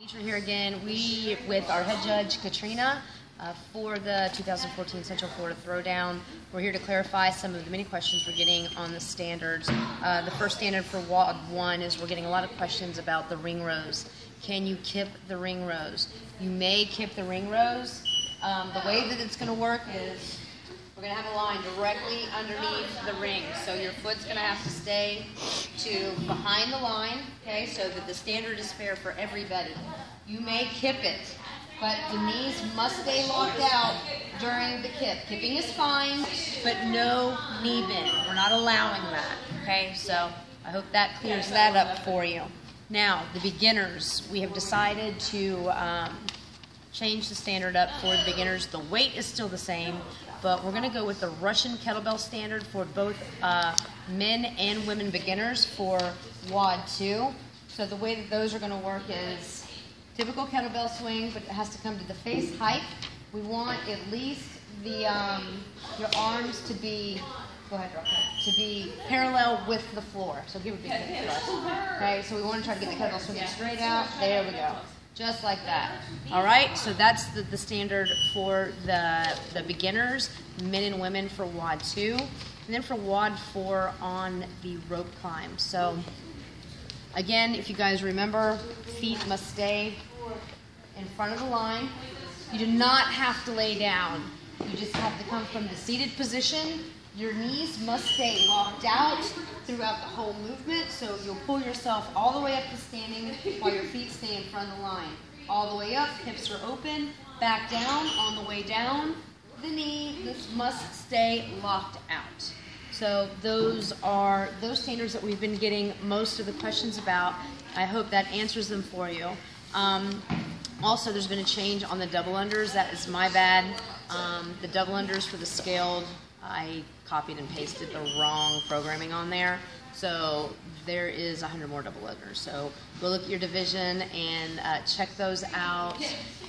Teacher here again. We, with our head judge Katrina, for the 2014 Central Florida Throwdown, we're here to clarify some of the many questions we're getting on the standards. The first standard for WOD 1 is we're getting a lot of questions about the ring rows. Can you kip the ring rows? You may kip the ring rows. The way that it's going to work is we're going to have a line directly underneath the ring. So your foot's going to have to stay to behind the line, okay, so that the standard is fair for everybody. You may kip it, but the knees must stay locked out during the kip. Kipping is fine, but no knee bend. We're not allowing that, okay? So I hope that clears that up for you. Now, the beginners, we have decided to change the standard up for the beginners. The weight is still the same, but we're going to go with the Russian kettlebell standard for both men and women beginners for WOD 2. So the way that those are going to work is typical kettlebell swing, but it has to come to the face height. We want at least the your arms to be, go ahead, Rocky, to be parallel with the floor. So give a big hit thrust. Okay, so we want to try to get the kettlebell swinging straight out. There we go. Just like that. All right, so that's the standard for the beginners, men and women for WOD 2. And then for WOD 4 on the rope climb. So again, if you guys remember, feet must stay in front of the line. You do not have to lay down. You just have to come from the seated position. Your knees must stay locked out throughout the whole movement, so you'll pull yourself all the way up to standing while your feet stay in front of the line. All the way up, hips are open, back down. On the way down, the knee must stay locked out. So those are those standards that we've been getting most of the questions about. I hope that answers them for you. Also, there's been a change on the double unders. That is my bad. The double unders for the scaled, I copied and pasted the wrong programming on there. So there is 100 more double unders. So go look at your division and check those out.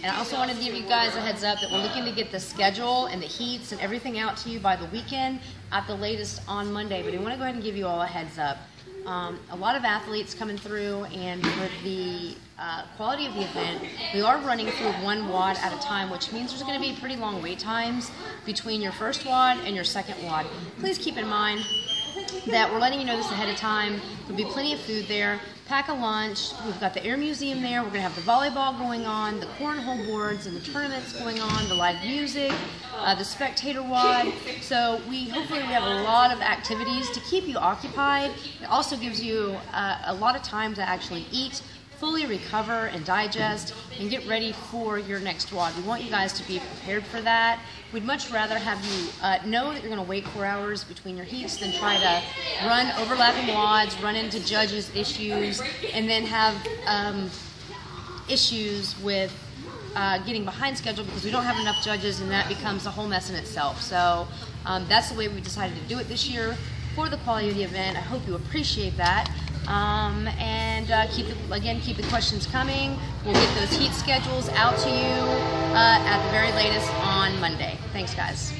And I also want to give you guys a heads up that we're looking to get the schedule and the heats and everything out to you by the weekend, at the latest on Monday. But we want to go ahead and give you all a heads up. A lot of athletes coming through, and for the quality of the event, we are running through one WOD at a time, which means there's going to be pretty long wait times between your first WOD and your second WOD. Please keep in mind that we're letting you know this ahead of time. There'll be plenty of food there. Pack a lunch. We've got the air museum there. We're going to have the volleyball going on, the cornhole boards and the tournaments going on, the live music, the spectator WOD. So hopefully we have a lot of activities to keep you occupied. It also gives you a lot of time to actually eat, fully recover and digest, and get ready for your next WOD. We want you guys to be prepared for that. We'd much rather have you know that you're going to wait 4 hours between your heats than try to run overlapping WODs, run into judges' issues, and then have issues with getting behind schedule because we don't have enough judges, and that becomes a whole mess in itself. So that's the way we decided to do it this year for the quality of the event. I hope you appreciate that. Keep the questions coming. We'll get those heat schedules out to you at the very latest on Monday. Thanks, guys.